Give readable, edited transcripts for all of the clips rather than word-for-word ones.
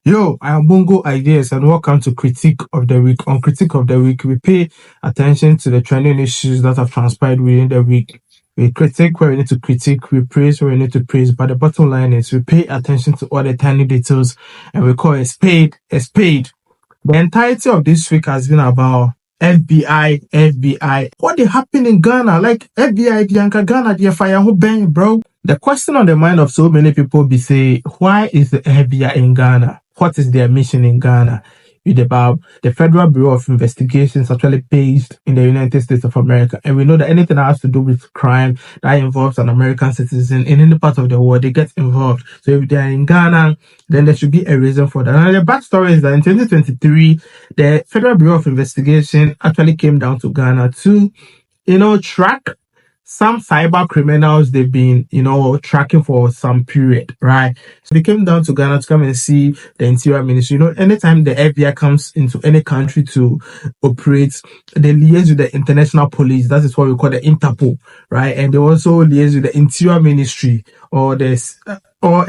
Yo, I am Bongo Ideas and welcome to Critique of the Week. On Critique of the Week, we pay attention to the trending issues that have transpired within the week. We critique where we need to critique, we praise where we need to praise, but the bottom line is we pay attention to all the tiny details and we call a spade a spade. The entirety of this week has been about FBI. What did happen in Ghana? Like FBI, Bianca Ghana, the fire who bang, bro. The question on the mind of so many people be say, why is the FBI in Ghana? What is their mission in Ghana? With about the Federal Bureau of Investigation is actually based in the United States of America. And we know that anything that has to do with crime that involves an American citizen in any part of the world, they get involved. So if they're in Ghana, then there should be a reason for that. And the backstory is that in 2023, the Federal Bureau of Investigation actually came down to Ghana to, track some cyber criminals they've been, tracking for some period, right? So they came down to Ghana to come and see the Interior Ministry. Anytime the FBI comes into any country to operate, they liaise with the international police. That is what we call the Interpol, right? And they also liaise with the Interior Ministry or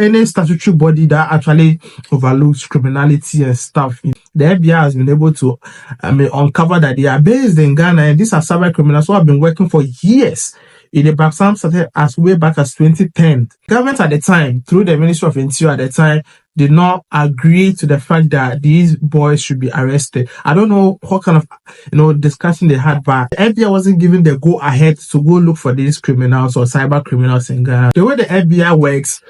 any statutory body that actually overlooks criminality and stuff. The FBI has been able to, uncover that they are based in Ghana, and these are cyber criminals who have been working for years. Some started as way back as 2010. Government at the time, through the Ministry of Interior at the time, did not agree to the fact that these boys should be arrested. I don't know what kind of, discussion they had, but the FBI wasn't given the go ahead to go look for these criminals or cyber criminals in Ghana. The way the FBI works,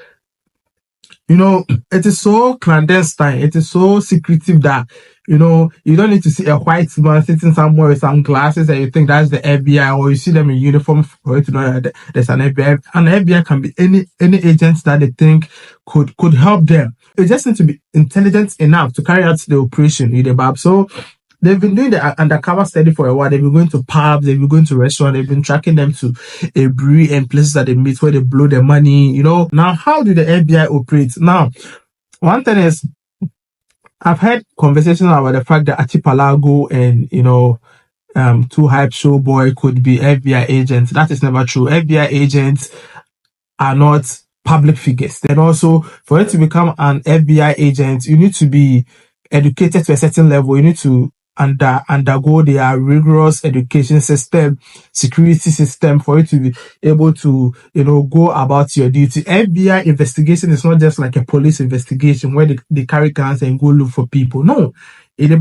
it is so clandestine, it is so secretive that, you don't need to see a white man sitting somewhere with some glasses and you think that's the FBI, or you see them in uniform for you to know that there's an FBI. And the FBI can be any agents that they think could help them. It just needs to be intelligent enough to carry out the operation, So they've been doing the undercover study for a while. They've been going to pubs, they've been going to restaurants, they've been tracking them to a brewery and places that they meet where they blow their money, Now, how do the FBI operate? Now, one thing is, I've had conversations about the fact that Archipelago and, Two Hype Show Boy could be FBI agents. That is never true. FBI agents are not public figures. And also, for you to become an FBI agent, you need to be educated to a certain level. You need to undergo their rigorous education system, security system for you to be able to, go about your duty. FBI investigation is not just like a police investigation where they carry guns and go look for people. No. It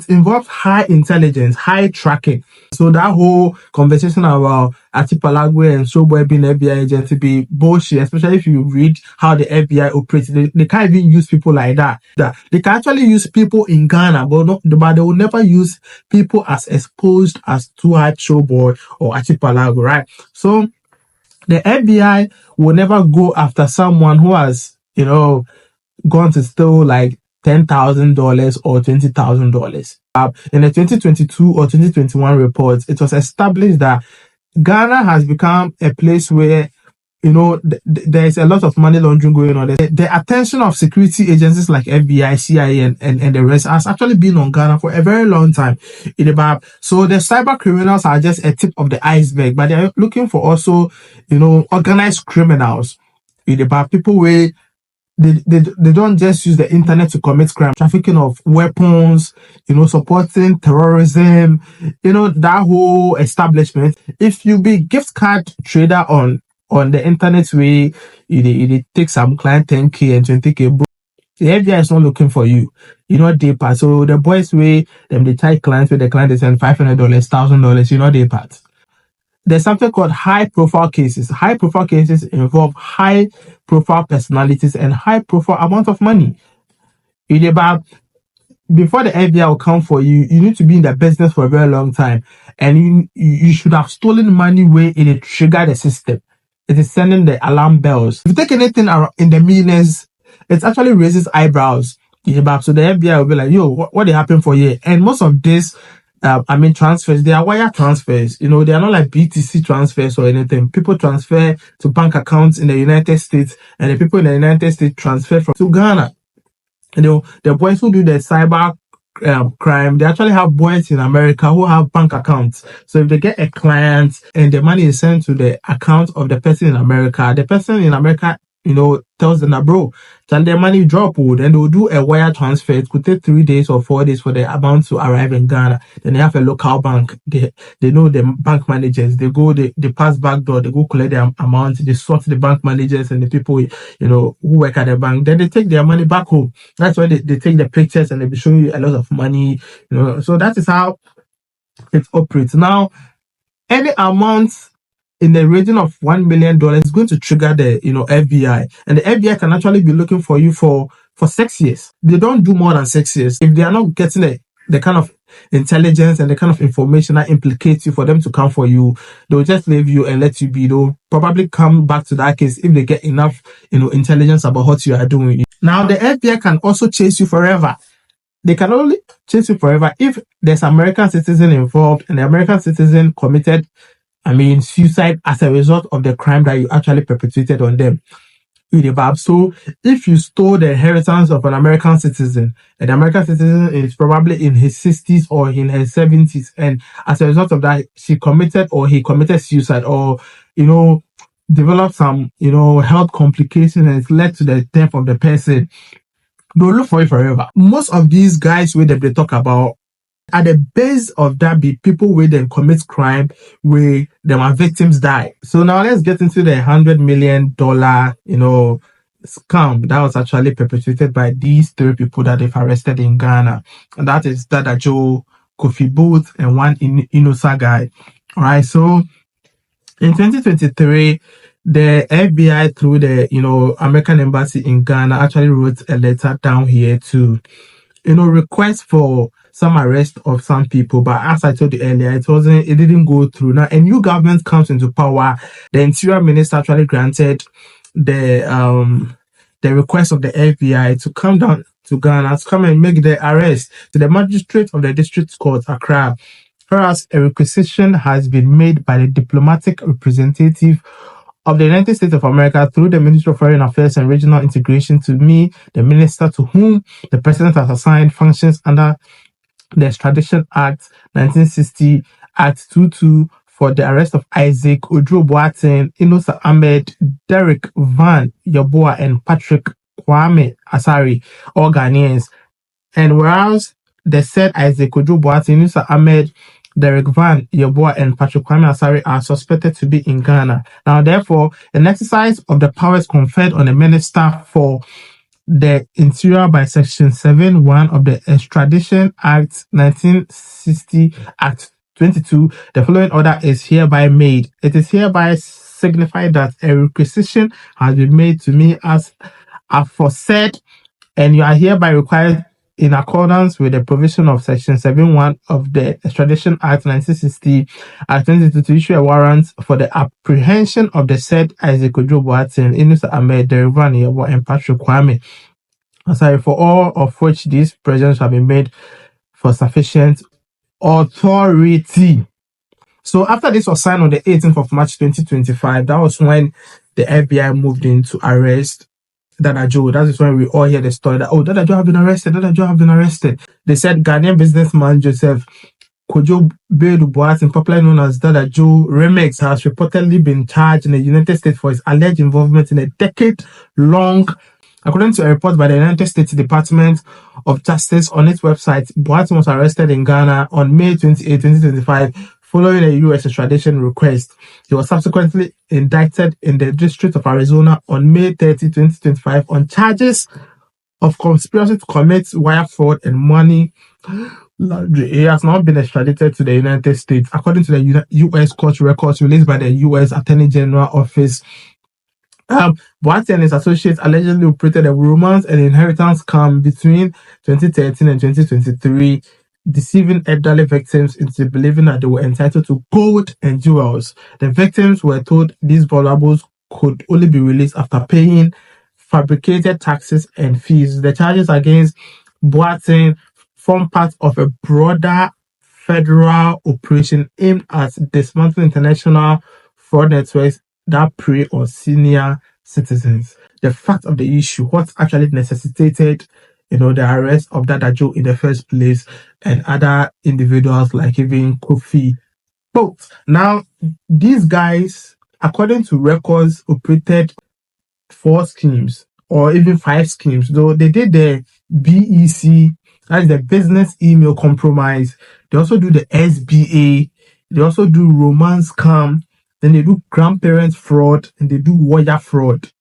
involves high intelligence, high tracking. So that whole conversation about Archipelago and Showboy being FBI agent to be bullshit, especially if you read how the FBI operates. They can't even use people like that. They can actually use people in Ghana, but they will never use people as exposed as Two Hype Showboy or Archipelago, right? So the FBI will never go after someone who has, gone to steal like $10,000 or $20,000. In the 2022 or 2021 reports, it was established that Ghana has become a place where, there is a lot of money laundering going on. The attention of security agencies like FBI, CIA, and the rest has actually been on Ghana for a very long time. So the cyber criminals are just a tip of the iceberg, but they're looking for also, organized criminals. People where they don't just use the internet to commit crime, trafficking of weapons, supporting terrorism, that whole establishment. If you be gift card trader on the internet way, you take some client 10K and 20K, bro. The FBI is not looking for you. They part. So the boys way, they charge clients with the client, they send $500, $1,000, they part. There's something called high-profile cases. High-profile cases involve high-profile personalities and high-profile amount of money. Before the FBI will come for you, you need to be in the business for a very long time. And you should have stolen money where it trigger the system. It is sending the alarm bells. If you take anything in the millions, it actually raises eyebrows. So the FBI will be like, yo, what happened for you? And most of this transfers, they are wire transfers. They are not like BTC transfers or anything. People transfer to bank accounts in the United States, and the people in the United States transfer to Ghana. The boys who do the cyber crime, they actually have boys in America who have bank accounts. So if they get a client and the money is sent to the account of the person in America, the person in America tells them that, bro, can their money drop? Then they'll do a wire transfer. It could take 3 days or 4 days for the amount to arrive in Ghana. Then they have a local bank. They know the bank managers. They pass back door. They go collect their amount. They sort the bank managers and the people, who work at the bank. Then they take their money back home. That's why they take the pictures and they be showing you a lot of money. So that is how it operates. Now, any amount in the region of $1 million is going to trigger the FBI, and the FBI can actually be looking for you for 6 years. They don't do more than 6 years if they are not getting the kind of intelligence and the kind of information that implicates you for them to come for you. They'll just leave you and let you be. They'll probably come back to that case if they get enough intelligence about what you are doing. Now, the FBI can also chase you forever. They can only chase you forever if there's American citizen involved and the American citizen committed suicide as a result of the crime that you actually perpetrated on them. So if you stole the inheritance of an American citizen, and the American citizen is probably in his 60s or in his 70s, and as a result of that, he committed suicide, or, developed some, health complication, and it led to the death of the person, they'll look for you forever. Most of these guys where they talk about, at the base of that be people where they commit crime where their victims die. So now let's get into the $100 million, scam that was actually perpetrated by these 3 people that they've arrested in Ghana. And that is DadaJoe, Kofi Boat, and one Innocent guy. All right. So in 2023, the FBI through the, American embassy in Ghana actually wrote a letter down here to, request for some arrest of some people, but as I told you earlier, it didn't go through. Now, a new government comes into power. The interior minister actually granted the request of the FBI to come down to Ghana to come and make the arrest to the magistrate of the district court, Accra. Whereas a requisition has been made by the diplomatic representative of the United States of America through the Ministry of Foreign Affairs and Regional Integration to me, the minister to whom the president has assigned functions under the Extradition Act 1960, Act 22, for the arrest of Isaac Odro Boateng, Innocent Ahmed, Derek Van Yaboa, and Patrick Kwame Asari, all Ghanaians. And whereas the said Isaac Odro Boateng, Innocent Ahmed, Derek Van Yaboa, and Patrick Kwame Asari are suspected to be in Ghana. Now, therefore, an exercise of the powers conferred on the minister for the Interior by Section 7.1 of the Extradition Act 1960, Act 22, the following order is hereby made. It is hereby signified that a requisition has been made to me as aforesaid, and you are hereby required in accordance with the provision of Section 7.1 of the Extradition Act 1960, Act 22 to issue a warrant for the apprehension of the said Isaac Odro Boateng, Innocent Ahmed, Derek Van Yaboa, and Patrick Kwame Asari, for all of which these presents have been made for sufficient authority. So after this was signed on the 18th of March 2025, that was when the FBI moved in to arrest DadaJoe. That is when we all hear the story that, oh, DadaJoe have been arrested, DadaJoe have been arrested. They said Ghanaian businessman Joseph Kojo Bedu Boateng, popularly known as DadaJoe Remix, has reportedly been charged in the United States for his alleged involvement in a decade-long. According to a report by the United States Department of Justice on its website, Boateng was arrested in Ghana on May 28, 2025, following a U.S. extradition request. He was subsequently indicted in the District of Arizona on May 30, 2025 on charges of conspiracy to commit wire fraud and money laundering. He has now been extradited to the United States. According to the U.S. court records released by the U.S. Attorney General Office, Boateng and his associates allegedly operated a romance and inheritance scam between 2013 and 2023, deceiving elderly victims into believing that they were entitled to gold and jewels. The victims were told these valuables could only be released after paying fabricated taxes and fees. The charges against Boateng form part of a broader federal operation aimed at dismantling international fraud networks that prey on senior citizens. The fact of the issue, what actually necessitated, the arrest of DadaJoe in the first place, and other individuals like even Kofi Boat. Now, these guys, according to records, operated 4 schemes or even 5 schemes. Though they did the BEC, that is the business email compromise. They also do the SBA. They also do romance scam. Then they do grandparent fraud and they do wire fraud.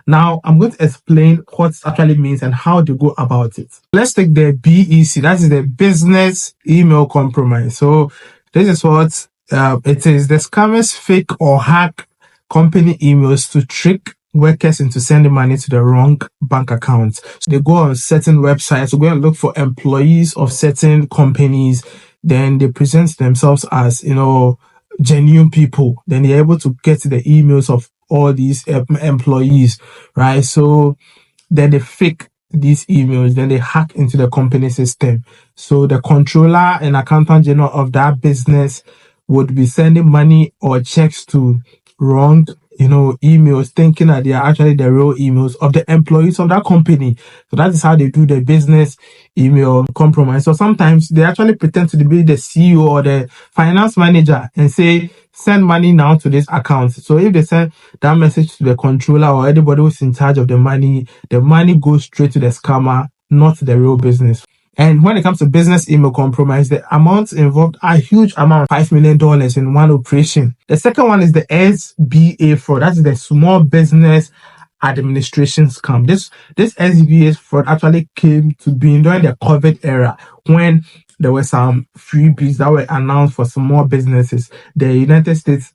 Now, I'm going to explain what it actually means and how to go about it. Let's take the BEC, that is the business email compromise. So, this is what it is. The scammers fake or hack company emails to trick workers into sending money to the wrong bank accounts. So they go on certain websites, so go and look for employees of certain companies. Then they present themselves as, genuine people. Then they're able to get the emails of all these employees, right? So then they fake these emails, then they hack into the company system. So the controller and accountant general of that business would be sending money or checks to wrong, emails, thinking that they are actually the real emails of the employees of that company. So that is how they do the business email compromise. So sometimes they actually pretend to be the CEO or the finance manager and say, send money now to this account. So if they send that message to the controller or anybody who's in charge of the money goes straight to the scammer, not the real business. And when it comes to business email compromise, the amounts involved are huge amount, $5 million in one operation. The second one is the SBA fraud. That's the small business administration scam. This SBA fraud actually came to be during the COVID era when there were some freebies that were announced for small businesses. The United States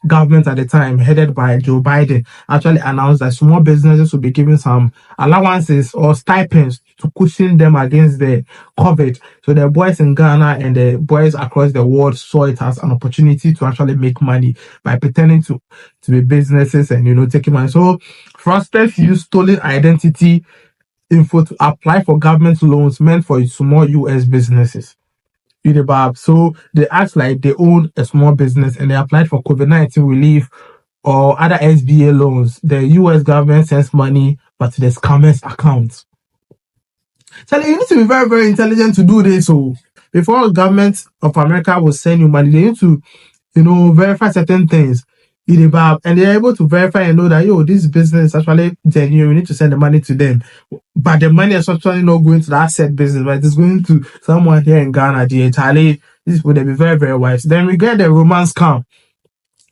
government at the time, headed by Joe Biden, actually announced that small businesses will be given some allowances or stipends to cushion them against the COVID. So the boys in Ghana and the boys across the world saw it as an opportunity to actually make money by pretending to be businesses and taking money. So fraudsters use stolen identity info to apply for government loans meant for small US businesses. So they act like they own a small business and they applied for COVID-19 relief or other SBA loans. The US government sends money, but to the scammers' accounts. So you need to be very, very intelligent to do this. So before the government of America will send you money, they need to, verify certain things. And they're able to verify and know that, this business is actually genuine. We need to send the money to them. But the money is actually not going to that said business, but it's going to someone here in Ghana, Charlie. This would be very, very wise. Then we get the romance scam.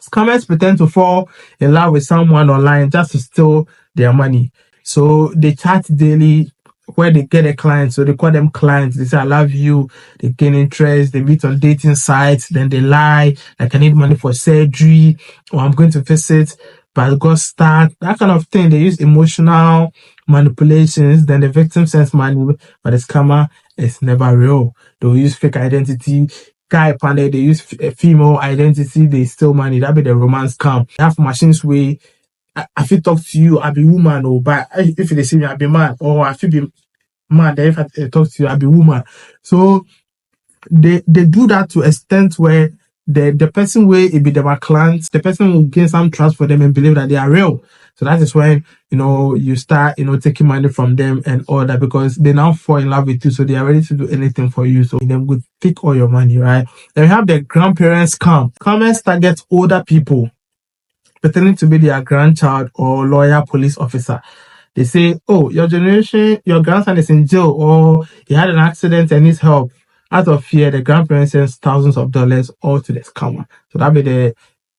Scammers pretend to fall in love with someone online just to steal their money. So they chat daily where they get a client. So they call them clients. They say, I love you. They gain interest. They meet on dating sites. Then they lie. Like, I need money for surgery or I'm going to visit, but I got stuck. That kind of thing. They use emotional manipulations. Then the victim sends money, but the scammer is never real. They'll use fake identity. Guy pandai, they use a female identity. They steal money. That be the romance scam. They have machines where I feel talk to you, I be woman, or but if they see me, I be man, or I feel be man, then if I talk to you, I be woman. So they do that to extent where the person where it be their clients, the person will gain some trust for them and believe that they are real. So that is when you start taking money from them and all that, because they now fall in love with you, so they are ready to do anything for you. So them would take all your money, right? Then we have the grandparents scam. Scammers target older people pretending to be their grandchild or lawyer, police officer. They say, oh, your generation, your grandson is in jail or he had an accident and needs help. Out of fear, the grandparents sends thousands of dollars all to the scammer. So that be the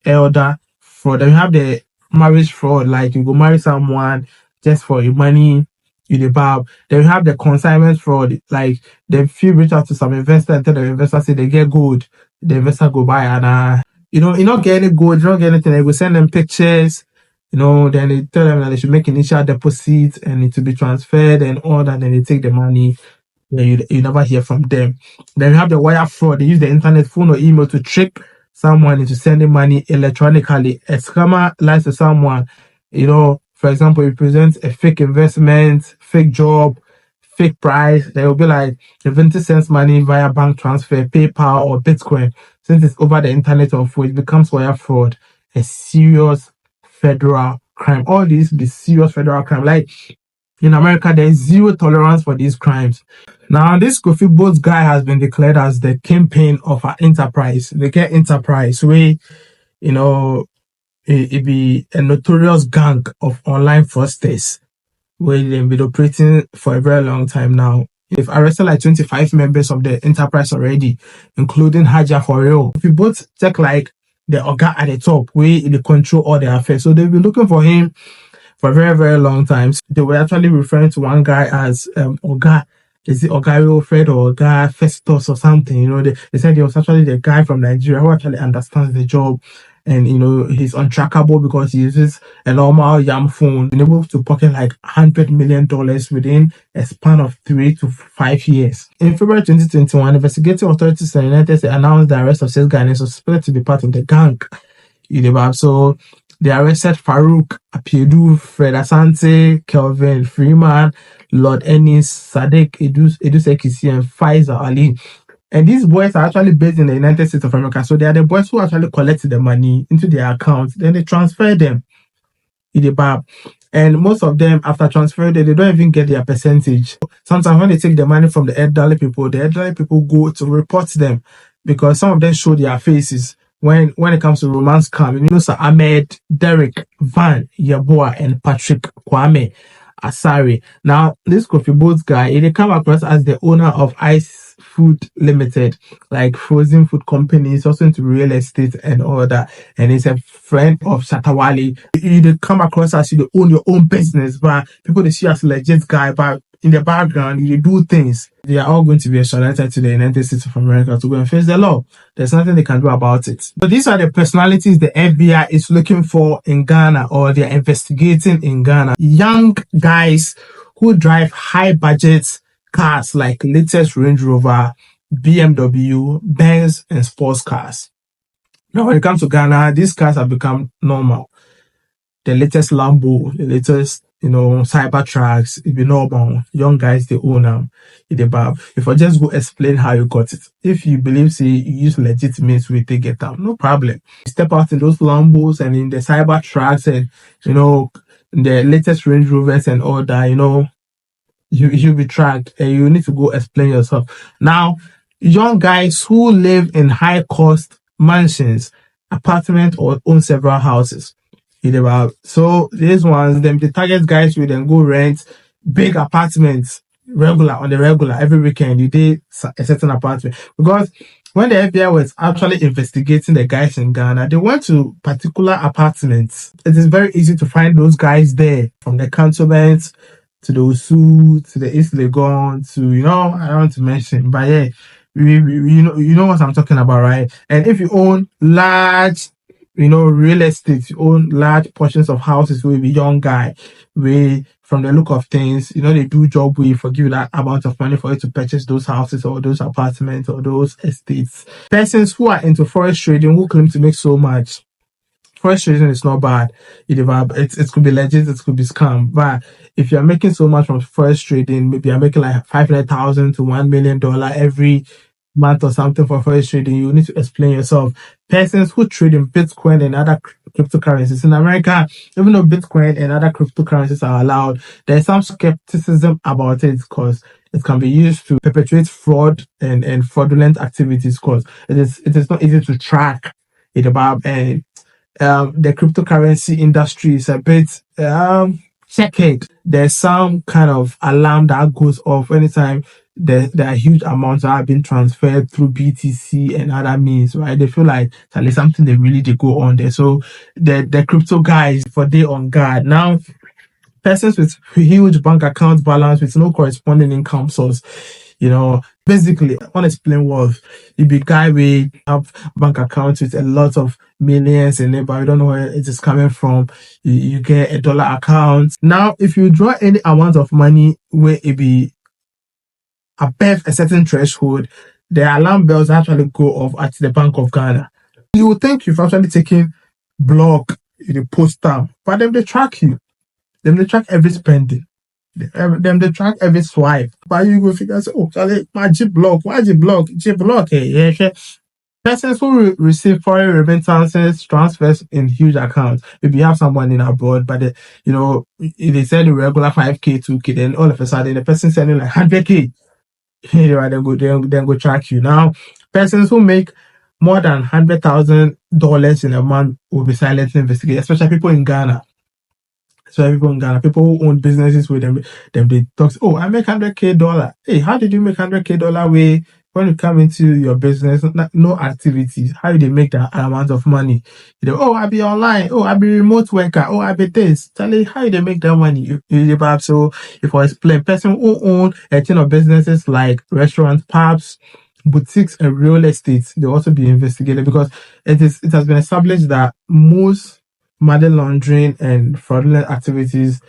elder fraud. Then you have the marriage fraud, like you go marry someone just for your money, you the bab. Then you have the consignment fraud, like the few reach out to some investor and tell the investor say they get gold. The investor go buy and you not get any gold, you don't get anything. They will send them pictures, then they tell them that they should make initial deposits and it to be transferred and all that. Then they take the money. Then you never hear from them. Then you have the wire fraud. They use the internet, phone, or email to trick someone into sending money electronically. A scammer lies to someone, for example, you present a fake investment, fake job, fake price. They will be like, the vendor sends money via bank transfer, PayPal, or Bitcoin. Since it's over the internet, of which becomes wire fraud, a serious federal crime. All these be serious federal crime. Like in America, there is zero tolerance for these crimes. Now, this Kofi Boat guy has been declared as the kingpin of our enterprise. They get enterprise where, it be a notorious gang of online fraudsters where they've been operating for a very long time now. They've arrested like 25 members of the enterprise already, including Haja for real. If you both check like the Oga at the top, where they control all the affairs. So they've been looking for him for a very, very long time. So they were actually referring to one guy as Oga. Is it Oga Wilfred or Oga Festus or something? You know, they said he was actually the guy from Nigeria who actually understands the job. And, you know, he's untrackable because he uses a normal YAM phone, been able to pocket like $100 million within a span of 3 to 5 years. In February 2021, investigative authorities in the United States announced the arrest of 6 Ghanaians suspected to be part of the gang. So they arrested Farouk, Apiedu, Fred Asante, Kelvin Freeman, Lord Ennis, Sadiq Edusekisi, and Faisal Ali. And these boys are actually based in the United States of America. So they are the boys who actually collected the money into their accounts. Then they transfer them in the bar. And most of them, after transferring it, they don't even get their percentage. Sometimes when they take the money from the elderly people go to report them because some of them show their faces. When it comes to romance scam, you know, Sir Ahmed, Derek, Van, Yaboa, and Patrick Kwame Asari. Now, this Kofi Boat guy, they come across as the owner of Ice Food Limited, like frozen food companies, also into real estate and all that. And he's a friend of Shatta Wale. You come across as you own your own business, but people they see you as a legit guy, but in the background, you do things. They are all going to be extradited to the United States of America to go and face the law. There's nothing they can do about it. But these are the personalities the FBI is looking for in Ghana, or they're investigating in Ghana. Young guys who drive high budget cars like latest Range Rover, BMW, Benz, and sports cars. Now, when it comes to Ghana, these cars have become normal. The latest Lambo, the latest, cyber trucks, it be normal. Young guys, they own them. If I just go explain how you got it. If you believe, say, you use legitimate way to get them, no problem. You step out in those Lambos and in the cyber trucks and, the latest Range Rovers and all that, you'll be tracked and you need to go explain yourself. Now, young guys who live in high cost mansions, apartments, or own several houses. So these ones, the target guys will then go rent big apartments on the regular every weekend. You did a certain apartment because when the FBI was actually investigating the guys in Ghana, they went to particular apartments. It is very easy to find those guys there, from the cantonments to the Usu, to the East Legon, to, I don't want to mention, but yeah, you know what I'm talking about, right? And if you own large, real estate, you own large portions of houses with a young guy, from the look of things, they do job where you forgive you that amount of money for you to purchase those houses or those apartments or those estates. Persons who are into forest trading who claim to make so much. Forest trading is not bad. It could be legit, it could be scam. But if you're making so much from forest trading, maybe you're making like $500,000 to $1 million every month or something for forest trading, you need to explain yourself. Persons who trade in Bitcoin and other cryptocurrencies. In America, even though Bitcoin and other cryptocurrencies are allowed, there's some skepticism about it because it can be used to perpetrate fraud and fraudulent activities because it is not easy to track it about. And the cryptocurrency industry is a bit checkered. There's some kind of alarm that goes off anytime there are huge amounts that are being transferred through BTC and other means, right? They feel like there's something they go on there. So the crypto guys, they on guard. Now, persons with huge bank account balance with no corresponding income source, basically, unexplained wealth. You be guy with have bank accounts with a lot of millions in it, but you don't know where it is coming from. You get a dollar account. Now, if you draw any amount of money where it be above a certain threshold, the alarm bells actually go off at the Bank of Ghana. You would think you've actually taken block in the post time, but then they track you. Then they track every spending. They track every swipe. But you go figure, oh, Charlie, my G block, why G block? G block, yeah. Persons who receive foreign remittances, transfers in huge accounts. Maybe you have someone in abroad, but if they send a regular 5K, 2K, then all of a sudden the person sending like 100K. Then go track you. Now, persons who make more than $100,000 in a month will be silently investigated, especially people in Ghana. So people in Ghana, people who own businesses with them they talk. Oh, I make $100K. Hey, how did you make $100K? Way when you come into your business, no activities. How do they make that amount of money? Oh, I be online. Oh, I be remote worker. Oh, I be this. Tell you how they make that money. So if I explain, person who own a chain of businesses like restaurants, pubs, boutiques, and real estate, they also be investigated because it has been established that most money laundering and fraudulent activities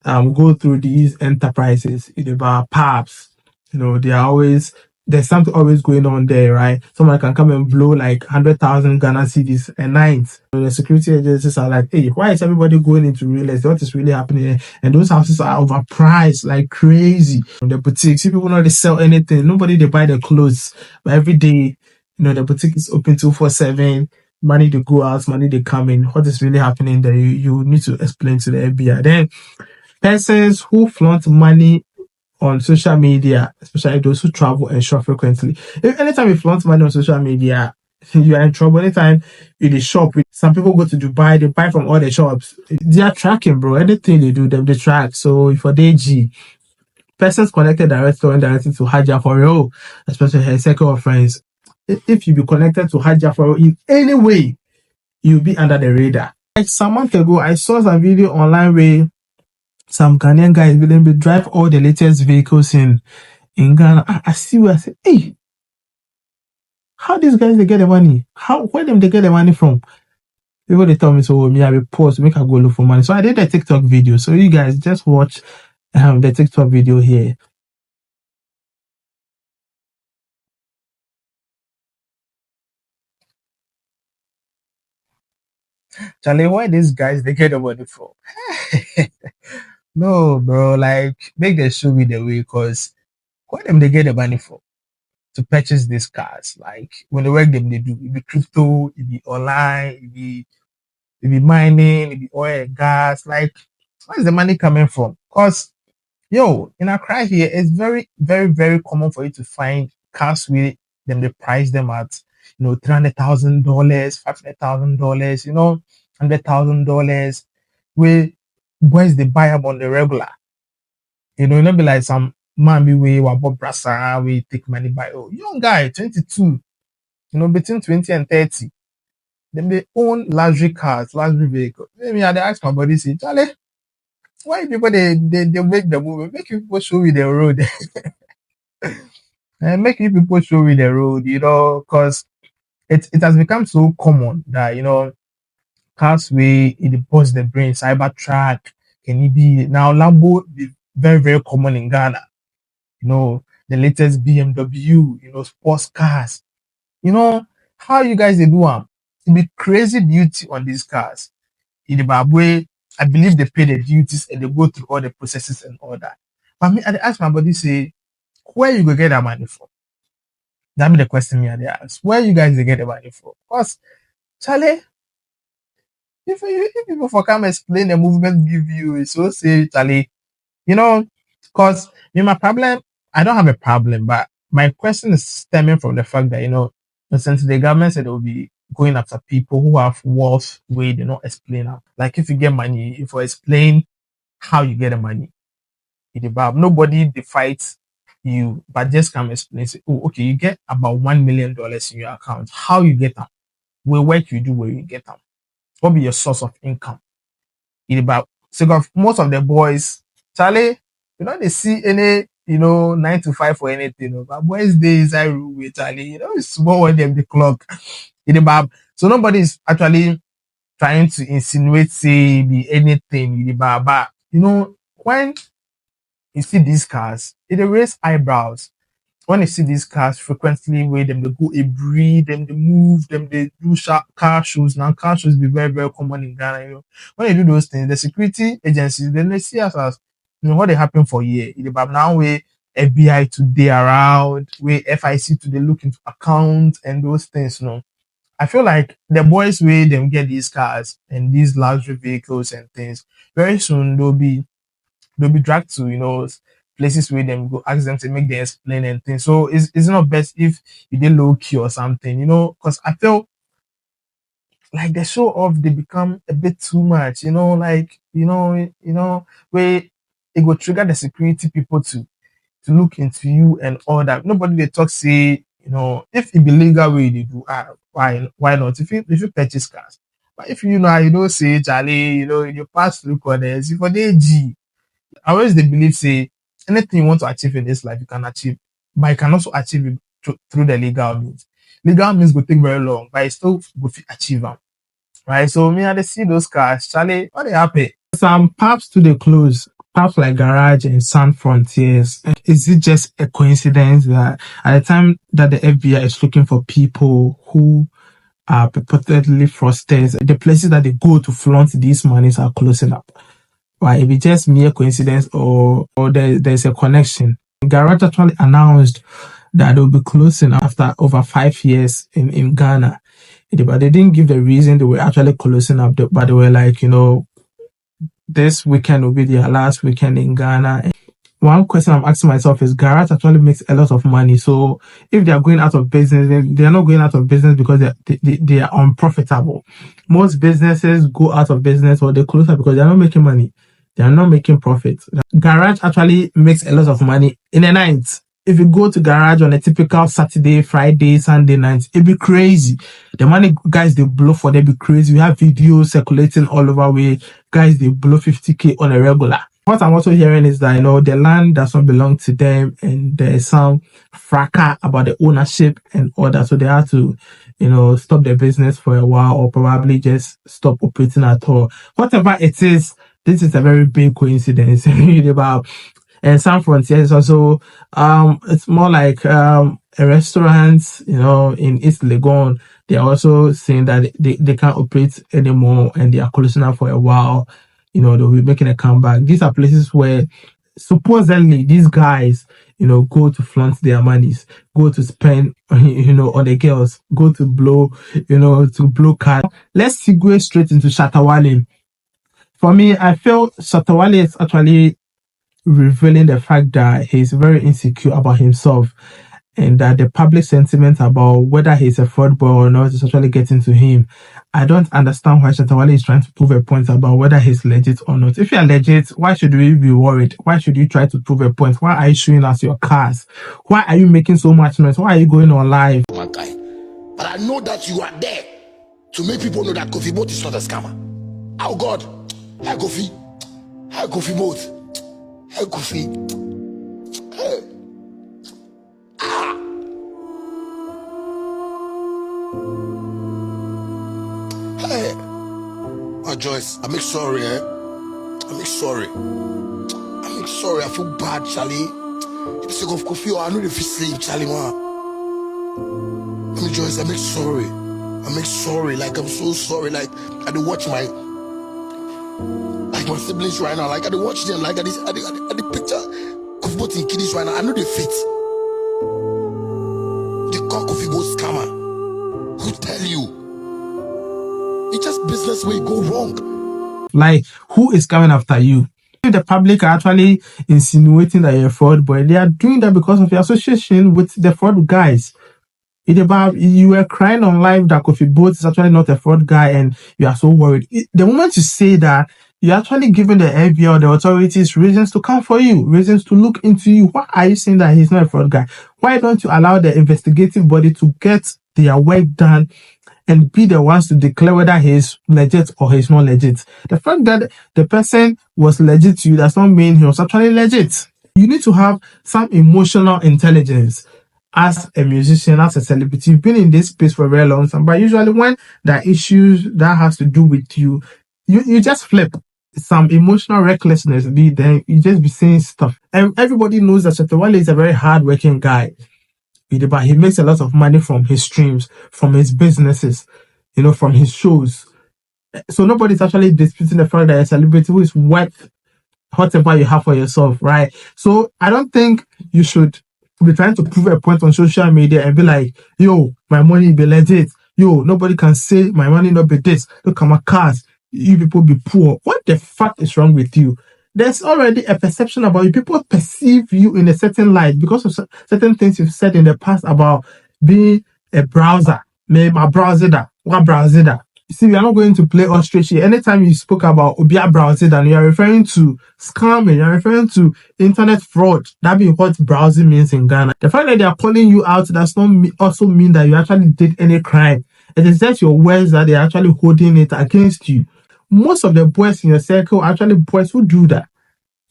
go through these enterprises, about pubs. They are always there's something always going on there, right? Someone can come and blow like 100,000 Ghana cedis a night. So the security agencies are like, hey, why is everybody going into real estate? What is really happening here? And those houses are overpriced like crazy. The boutiques, people not they sell anything. Nobody they buy the clothes. But every day, the boutique is open 247. Money they go out, money they come in. What is really happening there? You need to explain to the FBI. Then persons who flaunt money on social media, especially those who travel and shop frequently. Anytime you flaunt money on social media, you are in trouble. Anytime in the shop, some people go to Dubai, they buy from all the shops. They are tracking, bro. Anything they do, they track. So for DG, persons connected directly or indirectly to Hajia for real, especially her circle of friends. If you be connected to Hajia for real in any way, you'll be under the radar. Like some month ago, I saw some video online where some Ghanaian guys will then drive all the latest vehicles in Ghana. I see where I say, hey, how these guys they get the money? Where them they get the money from? People they tell me so me I will post make I go look for money. So I did a TikTok video. So you guys just watch the TikTok video here. Charlie, why these guys they get the money from? No, bro, like make them show me the way because where them they get the money from to purchase these cars? Like when they work them they do it be crypto, it be online, it be mining, it be oil and gas. Like where's the money coming from? Because in Accra here, it's very, very, very common for you to find cars with them. They price them at $300,000, $500,000, $100,000. Where boys they buy them on the regular. Not be like some man be way wabo brasa we take money by young guy 22, between 20 and 30. Then they own luxury cars, luxury vehicles. Maybe I dey ask my body say, Charlie, why people they make the movie? Make you people show you the road. And make you people show you the road, because it has become so common that cars way it bust the brain, cyber track, can it be now Lambo be very, very common in Ghana. The latest BMW, sports cars. How you guys they do them? It be crazy beauty on these cars. In Zimbabwe, I believe they pay the duties and they go through all the processes and all that. But me, I dey ask my body, say, where you go get that money from? That be the question me I dey ask. Where you guys they get the money from? Because, Charlie, if people for come explain the movement give you, it's so say, Charlie, because my problem, I don't have a problem, but my question is stemming from the fact that, since the government said it will be going after people who have wealth way they not explain how. Like if you get money, if you explain how you get the money, nobody defies you, but just come explain. Say, oh, okay, you get about $1 million in your account. How you get them? What work you do where you get them? What be your source of income? So most of the boys, Charlie, they see any 9 to 5 or anything. But boys they inside room with Charlie, it's small when them the clock. So nobody is actually trying to insinuate say be anything. But when you see these cars, it raise eyebrows. When you see these cars frequently, where them they go a breed, them they move, them they do car shows. Now car shows be very, very common in Ghana. When they do those things, the security agencies then they see us as what they happen for year. It about now where FBI today around, where FIC today look into accounts and those things. I feel like the boys where them get these cars and these luxury vehicles and things very soon they'll be dragged to places where them go ask them to make them explain and things. So it's not best if you did low key or something, you know, because I feel like the show off they become a bit too much, you know, like where it will trigger the security people to look into you and all that. Nobody they talk say, you know, if it be legal way they do, why not? If you purchase cars. But if you don't say Charlie, you pass through corners, you for the G. I always they believe say anything you want to achieve in this life, you can achieve, but you can also achieve it through the legal means. Legal means will take very long, but it still go fit achieve them. Right. So me and they see those cars, Charlie, what they happy? Some pubs to the close, pubs like Garage and Sun Frontiers. Is it just a coincidence that at the time that the FBI is looking for people who are purportedly fraudsters, the places that they go to flaunt these monies are closing up? Right? If it's just mere coincidence or there's a connection. Garage actually announced that they'll be closing after over 5 years in Ghana. But they didn't give the reason they were actually closing up, but they were like, this weekend will be their last weekend in Ghana. One question I'm asking myself is, Garage actually makes a lot of money. So if they are going out of business, they are not going out of business because they are unprofitable. Most businesses go out of business or they close up because they are not making money. They are not making profit. Garage actually makes a lot of money in a night. If you go to Garage on a typical Saturday, Friday, Sunday night, it'd be crazy. The money guys they blow for them be crazy. We have videos circulating all over where guys they blow 50K on a regular. What I'm also hearing is that the land does not belong to them, and there's some fracas about the ownership and all that. So they have to, stop their business for a while or probably just stop operating at all. Whatever it is, this is a very big coincidence. About and San Frontier is also it's more like a restaurant, in East Legon. They're also saying that they can't operate anymore and they are closing up for a while. They'll be making a comeback. These are places where supposedly these guys, go to flaunt their monies, go to spend, on the girls, go to blow, to blow cards. Let's go straight into Shatta Wale. For me, I feel Shatta Wale is actually revealing the fact that he's very insecure about himself and that the public sentiment about whether he's a fraud boy or not is actually getting to him. I don't understand why Shatta Wale is trying to prove a point about whether he's legit or not. If you're legit, why should we be worried? Why should you try to prove a point? Why are you showing us your cars? Why are you making so much noise? Why are you going on live? One guy. But I know that you are there to make people know that Kofi Boat is not a scammer. Oh God, hey Kofi, hey Kofi Boat, hey Kofi, hey. Hey, oh Joyce, I make sorry, I make sorry. I feel bad, Charlie. If sick of Kofi, I know if you sleep, Charlie, man. I mean, Joyce, I make sorry. Like, I'm so sorry. Like, I do watch my siblings right now. Like, I do watch them. Like, I the picture Kofi Boat in kiddies right now. I know they fit. They call Kofi Boat scammer. Who tell you? It's just business where you go wrong. Like, who is coming after you? If the public are actually insinuating that you're a fraud boy, they are doing that because of your association with the fraud guys. You were crying on live that Kofi Boat is actually not a fraud guy and you are so worried. The moment you say that, you're actually giving the FBI or the authorities reasons to come for you, reasons to look into you. Why are you saying that he's not a fraud guy? Why don't you allow the investigative body to get their work done and be the ones to declare whether he's legit or he's not legit? The fact that the person was legit to you does not mean he was actually legit. You need to have some emotional intelligence as a musician, as a celebrity. You've been in this space for a very long time, but usually when there are issues that has to do with you, you just flip. Some emotional recklessness be there. You just be saying stuff. And everybody knows that Shatta Wale is a very hardworking guy. But he makes a lot of money from his streams, from his businesses, from his shows. So nobody's actually disputing the fact that a celebrity who is worth whatever you have for yourself, right? So I don't think you should be trying to prove a point on social media and be like, yo, my money be legit. Yo, nobody can say my money not be this. Look at my cars. You people be poor. What the fuck is wrong with you? there's already a perception about you. People perceive you in a certain light because of certain things you've said in the past about being a browser. Maybe my browser that, what browser that. You see, we are not going to play ostrich here. Anytime you spoke about Obia browsing, and you are referring to scamming, you are referring to internet fraud. That be what browsing means in Ghana. The fact that they are calling you out does not also mean that you actually did any crime. It is just your words that they are actually holding it against you. Most of the boys in your circle are actually boys who do that.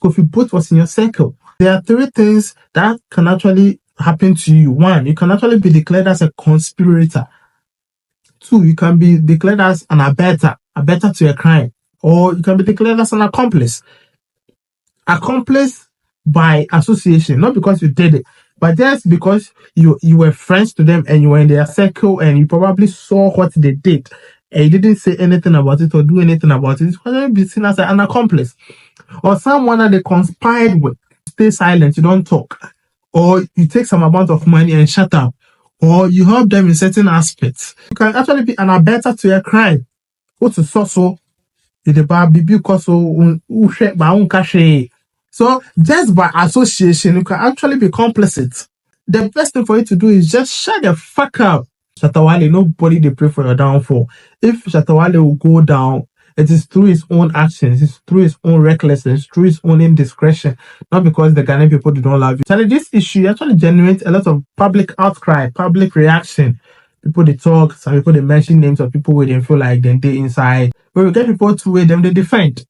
Kofi Boat was in your circle. There are three things that can actually happen to you. One, you can actually be declared as a conspirator. Two, you can be declared as an abettor to a crime. Or you can be declared as an accomplice. Accomplice by association, not because you did it, but just because you were friends to them and you were in their circle and you probably saw what they did and you didn't say anything about it or do anything about it. It's going to be seen as an accomplice. Or someone that they conspired with. Stay silent, you don't talk. Or you take some amount of money and shut up. Or you help them in certain aspects. You can actually be an abettor to a crime. What's a so so just by association, you can actually be complicit. The best thing for you to do is just shut the fuck up. Shatta Wale, nobody they pray for your downfall. If Shatta Wale will go down, it is through his own actions, it's through his own recklessness, through his own indiscretion, not because the Ghanaian people do not love you. Actually, this issue actually generates a lot of public outcry, public reaction. People they talk, some people they mention names of people where they feel like they inside. When we get people to where them they defend.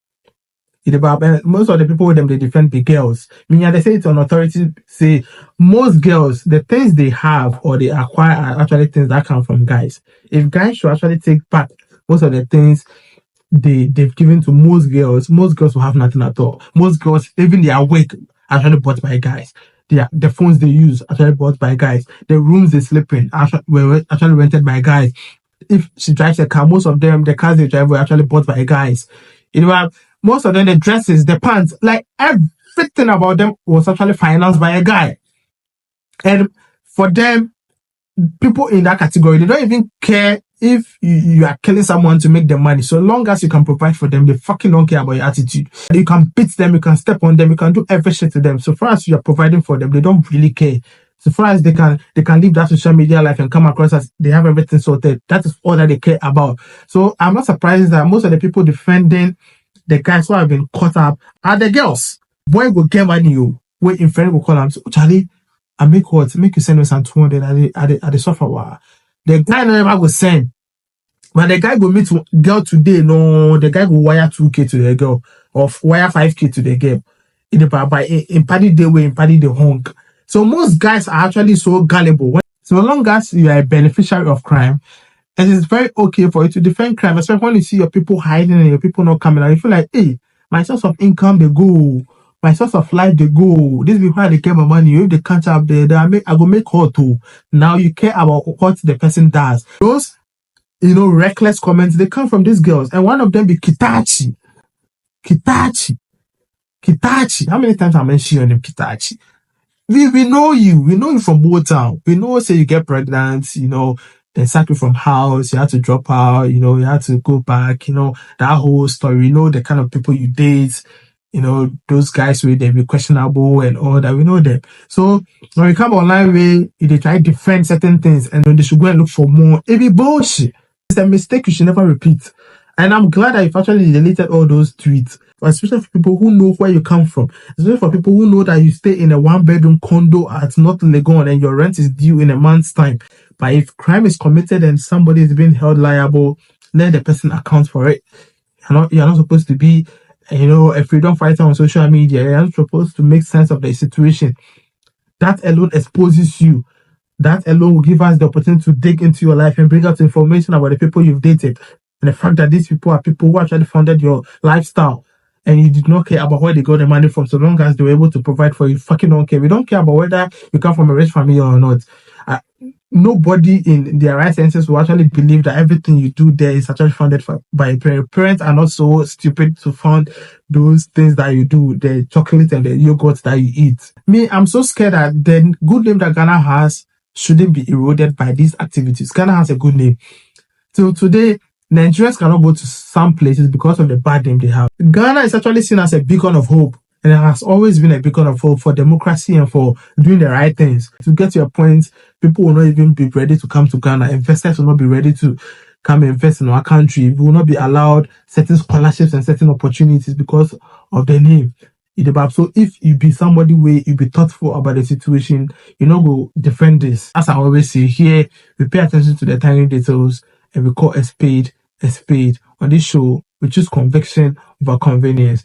Most of the people with them they defend the girls. Meaning they say it's on authority, say most girls, the things they have or they acquire are actually things that come from guys. If guys should actually take back most of the things they've given to most girls will have nothing at all. Most girls, even their wig, actually bought by guys. The phones they use actually bought by guys. The rooms they sleep in were actually rented by guys. If she drives a car, most of them, the cars they drive were actually bought by guys. Most of them, the dresses, the pants, like everything about them was actually financed by a guy. And for them, people in that category, they don't even care if you are killing someone to make them money. So long as you can provide for them, they fucking don't care about your attitude. You can beat them, you can step on them, you can do every shit to them. So far as you are providing for them, they don't really care. So far as they can live that social media life and come across as they have everything sorted. That is all that they care about. So I'm not surprised that most of the people defending the guys who have been caught up are the girls. Boy will get money, you wait in friend will call them. So Charlie, I make what? Make you send me some 200 at the software. The guy never will send. When the guy will meet girl today, no, the guy will wire 2K to the girl or wire 5K to the girl. In party day way, in party the honk. So most guys are actually so gullible. So long as you are a beneficiary of crime, it is very okay for you to defend crime, especially when you see your people hiding and your people not coming out. You feel like, hey, my source of income, they go. My source of life, they go. This is why they care my money. If they catch up there, I go make her too. Now you care about what the person does. Those, reckless comments, they come from these girls. And one of them be Kitachi. How many times I mentioned your name, Kitachi? We know you. We know you from Motown. We know, say you get pregnant, they sack you from house, you had to drop out, you had to go back, that whole story. We know the kind of people you date, those guys where they be questionable and all that. We know them. So when you come online, they try to defend certain things and then they should go and look for more. It be bullshit. It's a mistake you should never repeat. And I'm glad that you've actually deleted all those tweets. Especially for people who know where you come from. Especially for people who know that you stay in a one-bedroom condo at North Legon and your rent is due in a month's time. But if crime is committed and somebody is being held liable, let the person account for it. You're not supposed to be, a freedom fighter on social media. You're not supposed to make sense of the situation. That alone exposes you. That alone will give us the opportunity to dig into your life and bring out information about the people you've dated. And the fact that these people are people who actually founded your lifestyle. And you did not care about where they got the money from, so long as they were able to provide for you. Fucking don't care. We don't care about whether you come from a rich family or not. Nobody in their right senses will actually believe that everything you do there is actually funded by a parent. Parents are not so stupid to fund those things that you do, the chocolate and the yogurt that you eat. I'm so scared that the good name that Ghana has shouldn't be eroded by these activities. Ghana has a good name. So today, Nigerians cannot go to some places because of the bad name they have. Ghana is actually seen as a beacon of hope, and it has always been a beacon of hope for democracy and for doing the right things. To get to a point, people will not even be ready to come to Ghana. Investors will not be ready to come invest in our country. We will not be allowed certain scholarships and certain opportunities because of the name. So if you be somebody where you be thoughtful about the situation, you know, go defend this. As I always say here, we pay attention to the tiny details and we call a spade a spade. On this show, we choose conviction over convenience.